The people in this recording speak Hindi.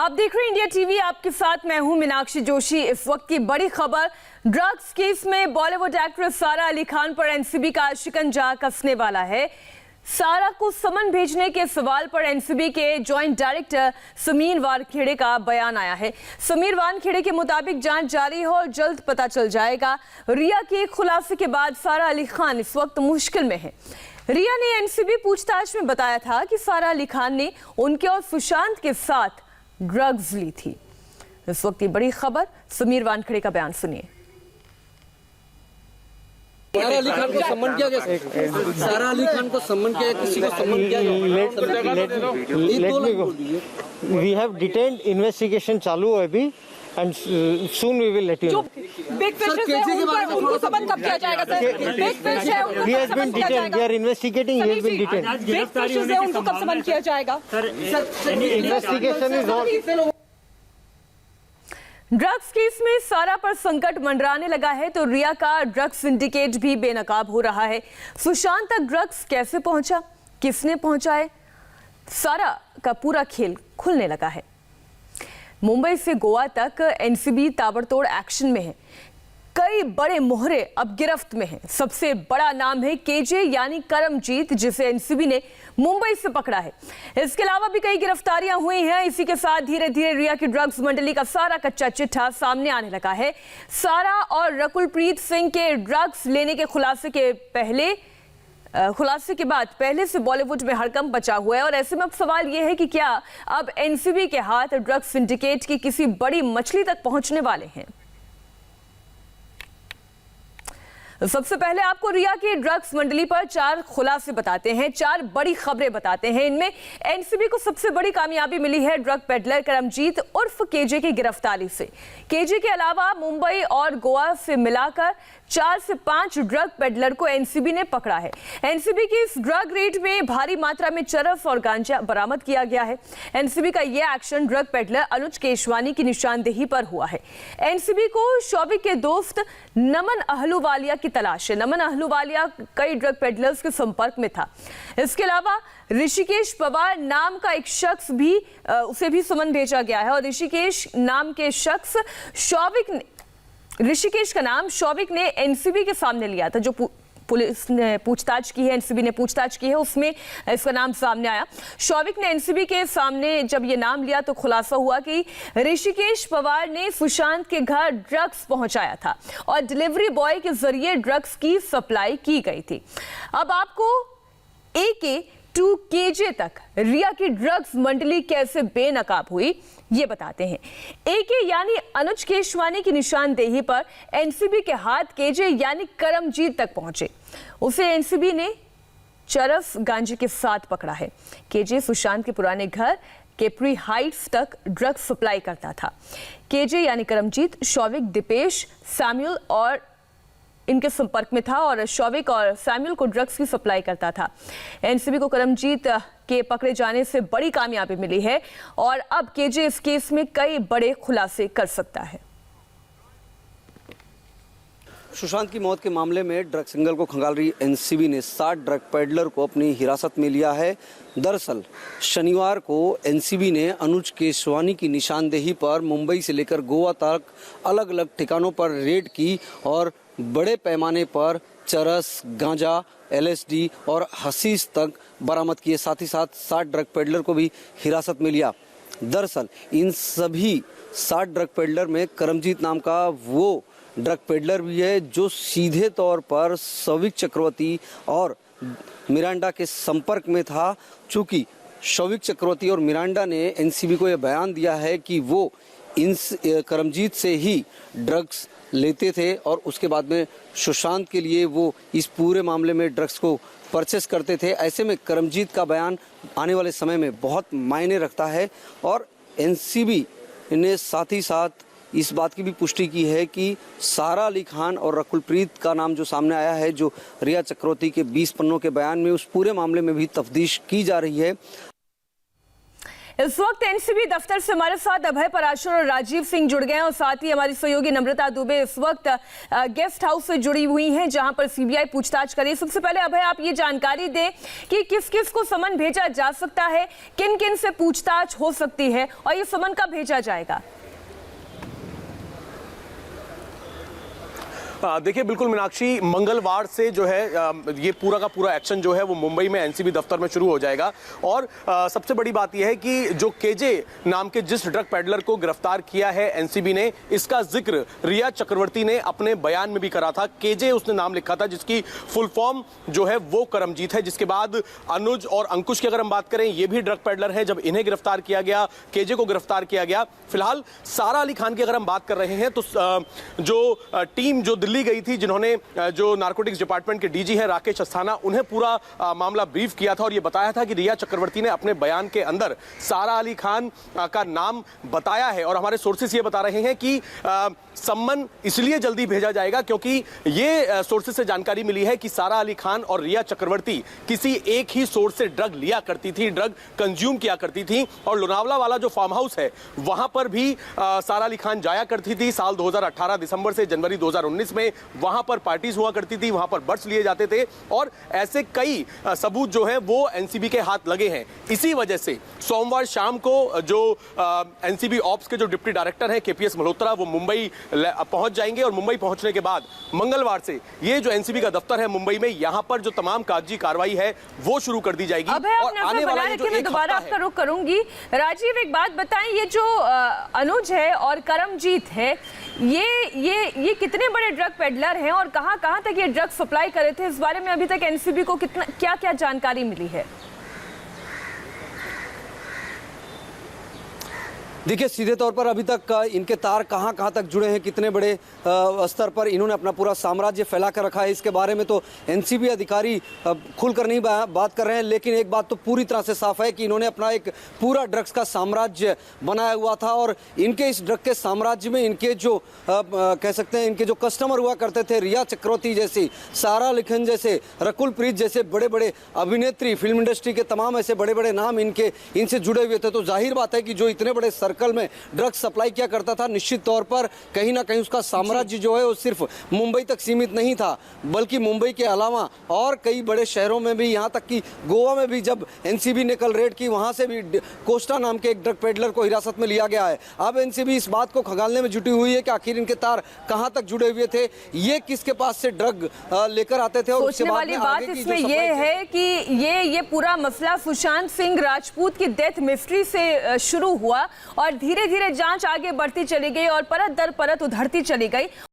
आप देख रहे हैं इंडिया टीवी, आपके साथ मैं हूं मीनाक्षी जोशी। इस वक्त की बड़ी खबर, ड्रग्स केस में बॉलीवुड एक्ट्रेस सारा अली खान पर एनसीबी का शिकंजा कसने वाला है। सारा को समन भेजने के सवाल पर एनसीबी के जॉइंट डायरेक्टर समीर वानखेड़े का बयान आया है। समीर वानखेड़े के मुताबिक जांच जारी है और जल्द पता चल जाएगा। रिया के खुलासे के बाद सारा अली खान इस वक्त मुश्किल में है। रिया ने एनसीबी पूछताछ में बताया था कि सारा अली खान ने उनके और सुशांत के साथ ड्रग्स ली थी। इस वक्त की बड़ी खबर, समीर वानखेड़े का बयान सुनिए। सारा अली खान को सम्मन किया गया। सारा अली खान को सम्मन किया, किसी को सम्मन किया गया। We have detained investigation चालू है अभी and soon we will let you know. Big fishes है, उनको सम्मन कब किया जाएगा सर? बिग फिश है, उनको He has been detained. We are investigating. He has been detained. Big fishes है, उनको कब सम्मन किया जाएगा? Investigation is all. Drugs case में सारा पर संकट मंडराने लगा है तो रिया का ड्रग्स सिंडिकेट भी बेनकाब हो रहा है। सुशांत तक ड्रग्स कैसे पहुंचा, किसने पहुंचाए, सारा का पूरा खेल खुलने लगा है। मुंबई से गोवा तक एनसीबी ताबड़तोड़ एक्शन में है। कई बड़े मोहरे अब गिरफ्त में हैं। सबसे बड़ा नाम है केजे यानी करमजीत, जिसे एनसीबी ने मुंबई से पकड़ा है। इसके अलावा भी कई गिरफ्तारियां हुई हैं। इसी के साथ धीरे धीरे रिया की ड्रग्स मंडली का सारा कच्चा चिट्ठा सामने आने लगा है। सारा और रकुलप्रीत सिंह के ड्रग्स लेने के खुलासे के बाद पहले से बॉलीवुड में हड़कंप बचा हुआ है। और ऐसे में अब सवाल यह है कि क्या अब एनसीबी के हाथ ड्रग्स सिंडिकेट की किसी बड़ी मछली तक पहुंचने वाले हैं। सबसे पहले आपको रिया की ड्रग्स मंडली पर 4 खुलासे बताते हैं, 4 बड़ी खबरें बताते हैं। इनमें एनसीबी को सबसे बड़ी कामयाबी मिली है ड्रग पेडलर करमजीत उर्फ केजे की गिरफ्तारी से। केजे के अलावा मुंबई और गोवा से मिलाकर 4 से 5 ड्रग पेडलर को एनसीबी ने पकड़ा है। एनसीबी की इस ड्रग रेड में भारी मात्रा में चरस और गांजा बरामद किया गया है। एनसीबी का यह एक्शन ड्रग पेडलर अनुज केशवानी की निशानदेही पर हुआ है। एनसीबी को शौविक के दोस्त नमन अहलूवालिया की तलाश है। नमन अहलूवालिया कई ड्रग पेडलर्स के संपर्क में था। इसके अलावा ऋषिकेश पवार नाम का एक शख्स भी उसे भी समन भेजा गया है। और ऋषिकेश नाम के शख्स ऋषिकेश का नाम शौविक ने एनसीबी के सामने लिया था। जो पुलिस ने पूछताछ की है, एनसीबी ने पूछताछ की है, उसमें इसका नाम सामने आया। शौविक ने एनसीबी के सामने जब ये नाम लिया तो खुलासा हुआ कि ऋषिकेश पवार ने सुशांत के घर ड्रग्स पहुंचाया था और डिलीवरी बॉय के जरिए ड्रग्स की सप्लाई की गई थी। अब आपको AK टू केजे तक रिया की ड्रग्स मंडली कैसे बेनकाब हुई ये बताते हैं। AK यानी अनुज केशवानी की निशानदेही पर एनसीबी के हाथ केजे यानी करमजीत तक पहुंचे। उसे एनसीबी ने चरस गांजे के साथ पकड़ा है। केजे सुशांत के पुराने घर केप्री हाइट्स तक ड्रग्स सप्लाई करता था। केजे यानी करमजीत शौविक, दीपेश, सैमुअल और इनके संपर्क में था और शौविक और सैमुअल को ड्रग्स की सप्लाई करता था। एनसीबी को करमजीत के पकड़े जाने से बड़ी कामयाबी मिली है और अब केजे इस केस में कई बड़े खुलासे कर सकता है। सुशांत की मौत के मामले में ड्रग सिंगल को खंगाल रही एनसीबी ने 60 ड्रग पेडलर को अपनी हिरासत में लिया है। दरअसल शनिवार को एनसीबी ने अनुज केशवानी की निशानदेही पर मुंबई से लेकर गोवा तक अलग अलग ठिकानों पर रेड की और बड़े पैमाने पर चरस, गांजा, LSD और हशीश तक बरामद किए। साथ ही साथ 60 ड्रग पेडलर को भी हिरासत में लिया। दरअसल इन सभी 60 ड्रग पेडलर में करमजीत नाम का वो ड्रग पेडलर भी है जो सीधे तौर पर शौविक चक्रवर्ती और मिरांडा के संपर्क में था। चूंकि शौविक चक्रवर्ती और मिरांडा ने एनसीबी को यह बयान दिया है कि वो इन करमजीत से ही ड्रग्स लेते थे और उसके बाद में सुशांत के लिए वो इस पूरे मामले में ड्रग्स को परचेस करते थे। ऐसे में करमजीत का बयान आने वाले समय में बहुत मायने रखता है। और एनसीबी ने साथ ही साथ इस बात की भी पुष्टि की है कि सारा अली खान और रकुलप्रीत का नाम जो सामने आया है, जो रिया चक्रवर्ती के 20 पन्नों के बयान में, उस पूरे मामले में भी तफ्तीश की जा रही है। इस वक्त एनसीबी दफ्तर से हमारे साथ अभय पराशर और राजीव सिंह जुड़ गए हैं और साथ ही हमारी सहयोगी नम्रता दुबे इस वक्त गेस्ट हाउस से जुड़ी हुई हैं जहां पर सीबीआई पूछताछ करी। सबसे पहले अभय आप ये जानकारी दें कि किस किस को समन भेजा जा सकता है, किन किन से पूछताछ हो सकती है और ये समन कब भेजा जाएगा? देखिए बिल्कुल मीनाक्षी, मंगलवार से जो है ये पूरा का पूरा एक्शन जो है वो मुंबई में एनसीबी दफ्तर में शुरू हो जाएगा। और सबसे बड़ी बात यह है कि जो केजे नाम के जिस ड्रग पेडलर को गिरफ्तार किया है एनसीबी ने, इसका जिक्र रिया चक्रवर्ती ने अपने बयान में भी करा था। केजे उसने नाम लिखा था जिसकी फुल फॉर्म जो है वो करमजीत है। जिसके बाद अनुज और अंकुश की अगर हम बात करें, ये भी ड्रग पेडलर है। जब इन्हें गिरफ्तार किया गया, केजे को गिरफ्तार किया गया। फिलहाल सारा अली खान की अगर हम बात कर रहे हैं तो जो टीम जो दिल्ली गई थी, जिन्होंने जो नारकोटिक्स डिपार्टमेंट के डीजी हैं राकेश अस्थाना, उन्हें पूरा मामला ब्रीफ किया था और यह बताया था कि रिया चक्रवर्ती ने अपने बयान के अंदर सारा अली खान का नाम बताया है। और हमारे सोर्सेस ये बता रहे हैं कि सम्मन इसलिए जल्दी भेजा जाएगा क्योंकि ये सोर्सेस से जानकारी मिली है कि सारा अली खान और रिया चक्रवर्ती किसी एक ही सोर्स से ड्रग लिया करती थी, ड्रग कंज्यूम किया करती थी। और लोनावला वाला जो फार्म हाउस है वहां पर भी सारा अली खान जाया करती थी। साल 2018 दिसंबर से जनवरी 2019 में वहां पर पार्टीज हुआ करती थी, वहां पर बर्ड्स लिए जाते थे और ऐसे कई सबूत जो है वो एनसीबी के हाथ लगे हैं। इसी वजह से सोमवार शाम को जो एनसीबी ऑप्स के जो डिप्टी डायरेक्टर हैं केपीएस मल्होत्रा, वो मुंबई पहुंच जाएंगे और मुंबई पहुंचने के बाद मंगलवार से ये जो एनसीबी का दफ्तर है मुंबई में, यहां पर जो तमाम कागजी कार्रवाई है वो शुरू कर दी जाएगी। और आने वाला ये जो मैं दोबारा आपका रुख करूंगी। राजीव, एक बात बताएं, ये जो अनुज है और करमजीत है, ये कितने बड़े ड्रग पेडलर हैं और कहां तक ये ड्रग सप्लाई कर रहे थे? इस बारे में अभी तक एनसीबी को क्या जानकारी मिली है? देखिए, सीधे तौर पर अभी तक इनके तार कहां तक जुड़े हैं, कितने बड़े स्तर पर इन्होंने अपना पूरा साम्राज्य फैला कर रखा है, इसके बारे में तो एनसीबी अधिकारी खुलकर नहीं बात कर रहे हैं। लेकिन एक बात तो पूरी तरह से साफ है कि इन्होंने अपना एक पूरा ड्रग्स का साम्राज्य बनाया हुआ था और इनके इस ड्रग के साम्राज्य में इनके जो कह सकते हैं इनके जो कस्टमर हुआ करते थे, रिया चक्रवर्ती जैसी, सारा अली खान जैसे, रकुल प्रीत जैसे बड़े बड़े अभिनेत्री, फिल्म इंडस्ट्री के तमाम ऐसे बड़े बड़े नाम इनसे जुड़े हुए थे। तो जाहिर बात है कि जो इतने बड़े सर्कल में ड्रग्स सप्लाई किया करता था, निश्चित तौर पर कहीं ना कहीं उसका साम्राज्य जो है वो सिर्फ मुंबई तक सीमित नहीं था, बल्कि मुंबई के अलावा और कई बड़े शहरों में भी, यहां तक कि गोवा में भी जब एनसीबी ने कल रेड की, वहां से भी कोस्टा नाम के एक ड्रग पेडलर को हिरासत में लिया गया है। अब एनसीबी इस बात को खंगालने में जुटी हुई है कि आखिर इनके तार कहां तक जुड़े हुए थे, ये किसके पास से ड्रग लेकर आते थे। और सोचने वाली बात इसमें यह है कि ये पूरा मसला सुशांत सिंह राजपूत की डेथ मिस्ट्री से शुरू हुआ और धीरे धीरे जांच आगे बढ़ती चली गई और परत दर परत उधरती चली गई।